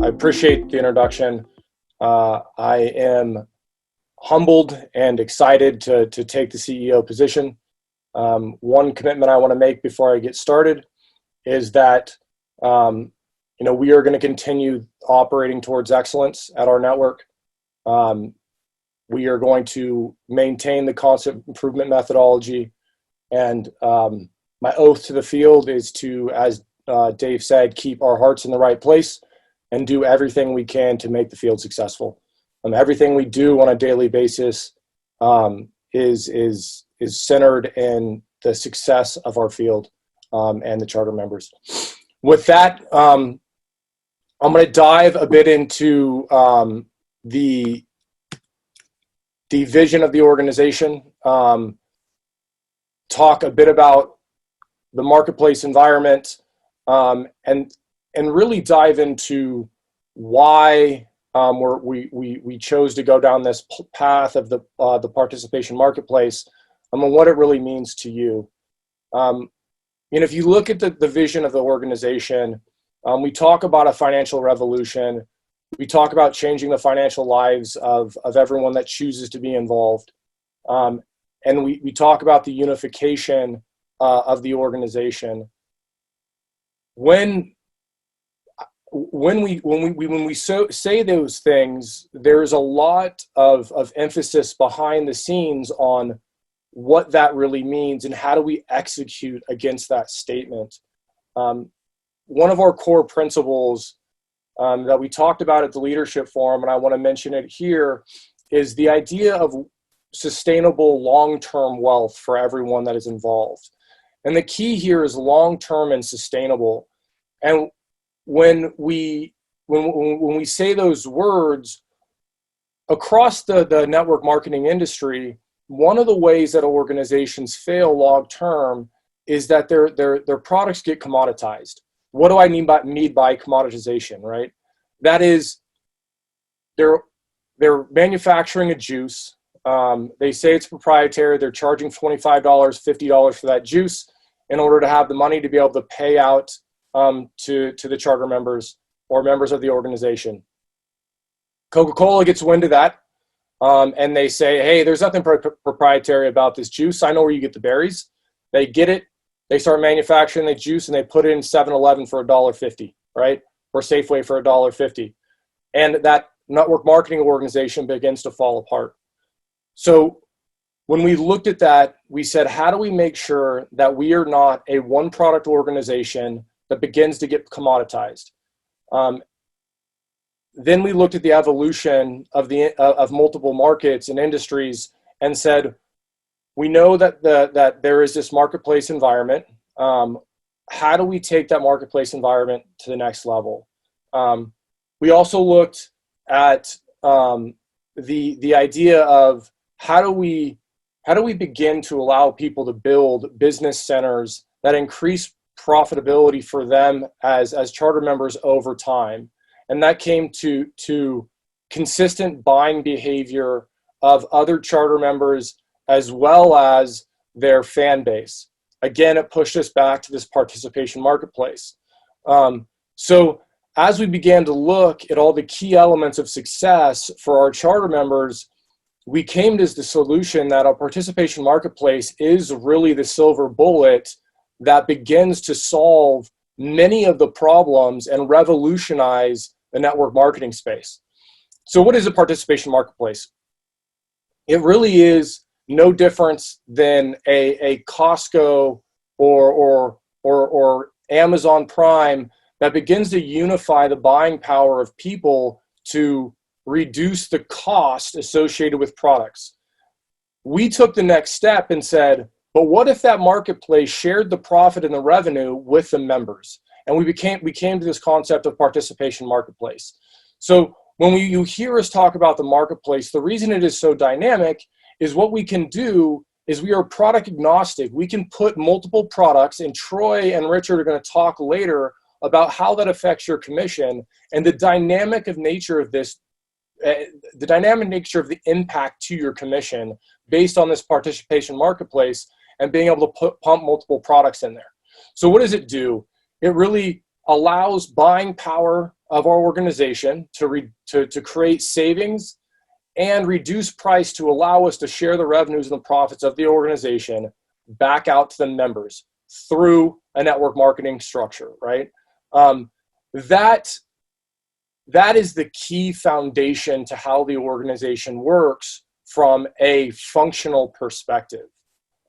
I appreciate the introduction. I am humbled and excited to take the CEO position. One commitment I want to make before I get started is that we are going to continue operating towards excellence at our network. We are going to maintain the constant improvement methodology, and my oath to the field is to, as Dave said, keep our hearts in the right place and do everything we can to make the field successful. Everything we do on a daily basis is centered in the success of our field and the charter members. With that, I'm going to dive a bit into the vision of the organization, talk a bit about the marketplace environment, and really dive into why we chose to go down this path of the participation marketplace, and what it really means to you. If you look at the vision of the organization, we talk about a financial revolution. We talk about changing the financial lives of everyone that chooses to be involved. And we talk about the unification of the organization. When we say those things, there's a lot of emphasis behind the scenes on what that really means and how do we execute against that statement. One of our core principles that we talked about at the leadership forum, and I want to mention it here, is the idea of sustainable long-term wealth for everyone that is involved. And the key here is long-term and sustainable. And when we say those words across the network marketing industry, one of the ways that organizations fail long-term is that their products get commoditized. What do I mean by commoditization, right? That is, they're manufacturing a juice. They say it's proprietary. They're charging $25, $50 for that juice in order to have the money to be able to pay out to the charter members or members of the organization. Coca-Cola gets wind of that, and they say, hey, there's nothing proprietary about this juice. I know where you get the berries. They get it. They start manufacturing the juice, and they put it in 7-Eleven for $1.50, right? Or Safeway for $1.50. And that network marketing organization begins to fall apart. So when we looked at that, we said, how do we make sure that we are not a one-product organization that begins to get commoditized? Then we looked at the evolution of multiple markets and industries and said, we know that there is this marketplace environment. How do we take that marketplace environment to the next level? We also looked at the idea of how do we begin to allow people to build business centers that increase profitability for them as charter members over time. And that came to consistent buying behavior of other charter members as well as their fan base. Again, it pushed us back to this participation marketplace. So as we began to look at all the key elements of success for our charter members, we came to the solution that our participation marketplace is really the silver bullet that begins to solve many of the problems and revolutionize the network marketing space. So what is a participation marketplace? It really is no difference than a Costco or Amazon Prime that begins to unify the buying power of people to reduce the cost associated with products. We took the next step and said, but what if that marketplace shared the profit and the revenue with the members? And we came to this concept of participation marketplace. So when you hear us talk about the marketplace, the reason it is so dynamic is what we can do is we are product agnostic. We can put multiple products, and Troy and Richard are going to talk later about how that affects your commission and the dynamic of nature of this, the dynamic nature of the impact to your commission based on this participation marketplace and being able to pump multiple products in there. So what does it do? It really allows buying power of our organization to create savings and reduce price to allow us to share the revenues and the profits of the organization back out to the members through a network marketing structure, right? That is the key foundation to how the organization works from a functional perspective.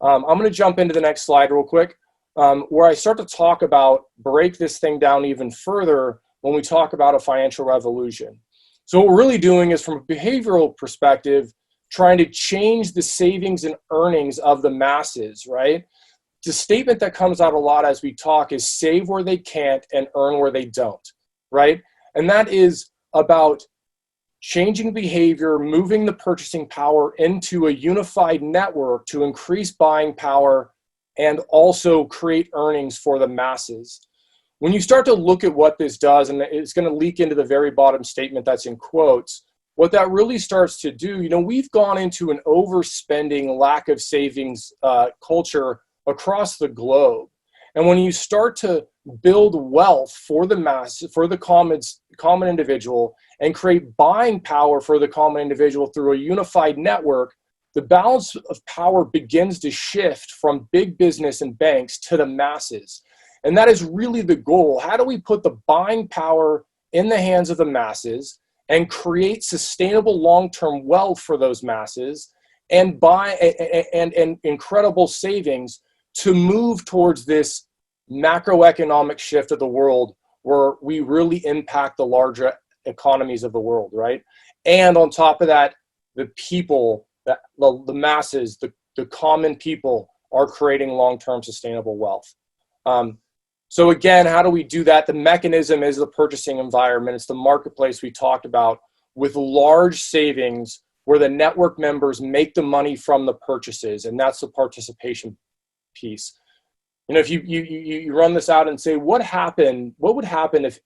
I'm going to jump into the next slide real quick, where I start to break this thing down even further when we talk about a financial revolution. So what we're really doing is, from a behavioral perspective, trying to change the savings and earnings of the masses, right? The statement that comes out a lot as we talk is save where they can't and earn where they don't, right? And that is about changing behavior, moving the purchasing power into a unified network to increase buying power and also create earnings for the masses. When you start to look at what this does, and it's going to leak into the very bottom statement that's in quotes, what that really starts to do, we've gone into an overspending, lack of savings culture across the globe. And when you start to build wealth for the mass, for the common individual, and create buying power for the common individual through a unified network, the balance of power begins to shift from big business and banks to the masses. And that is really the goal. How do we put the buying power in the hands of the masses and create sustainable long-term wealth for those masses and incredible savings to move towards this macroeconomic shift of the world where we really impact the larger economies of the world, right? And on top of that, the people, the masses, the common people are creating long-term sustainable wealth. So again, how do we do that? The mechanism is the purchasing environment. It's the marketplace we talked about with large savings where the network members make the money from the purchases, and that's the participation piece. If you run this out and say, what would happen if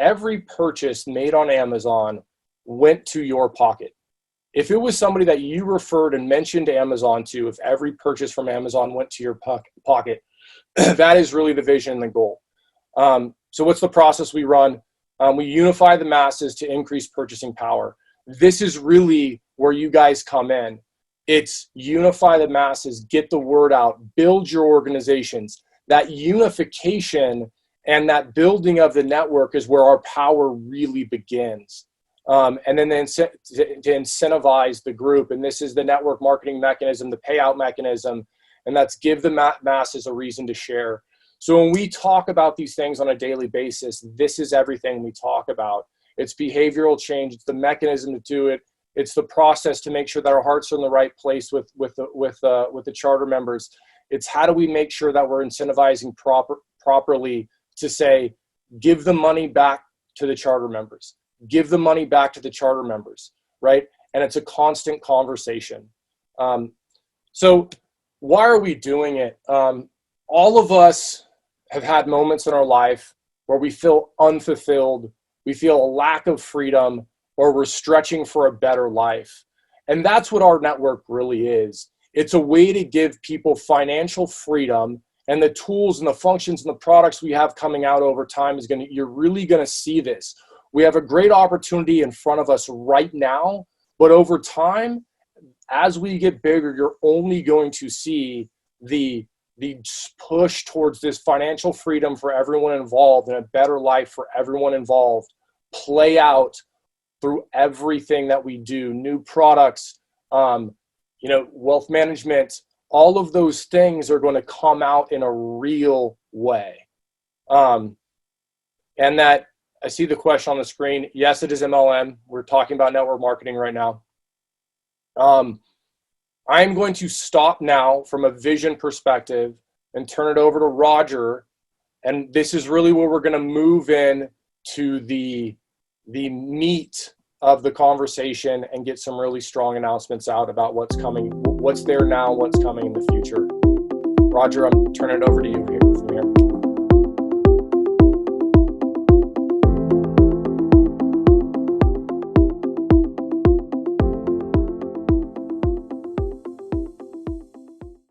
every purchase made on Amazon went to your pocket? If it was somebody that you referred and mentioned Amazon to, if every purchase from Amazon went to your pocket, that is really the vision and the goal. So what's the process we run? We unify the masses to increase purchasing power. This is really where you guys come in. It's unify the masses, get the word out, build your organizations. That unification and that building of the network is where our power really begins. And then to incentivize the group. And this is the network marketing mechanism, the payout mechanism, and that's give the masses a reason to share. So when we talk about these things on a daily basis, this is everything we talk about. It's behavioral change. It's the mechanism to do it. It's the process to make sure that our hearts are in the right place with the charter members. It's how do we make sure that we're incentivizing properly to say, give the money back to the charter members. Give the money back to the charter members, right? And it's a constant conversation. So why are we doing it? All of us have had moments in our life where we feel unfulfilled, we feel a lack of freedom, or we're stretching for a better life. And that's what our network really is. It's a way to give people financial freedom, and the tools and the functions and the products we have coming out over time you're really going to see this. We have a great opportunity in front of us right now, but over time, as we get bigger, you're only going to see the push towards this financial freedom for everyone involved and a better life for everyone involved play out through everything that we do. New products, wealth management, all of those things are going to come out in a real way. And that, I see the question on the screen. Yes, it is MLM. We're talking about network marketing right now. I'm going to stop now from a vision perspective and turn it over to Roger. And this is really where we're going to move in to the meat of the conversation and get some really strong announcements out about what's coming, what's there now, what's coming in the future. Roger, I'm turning it over to you from here.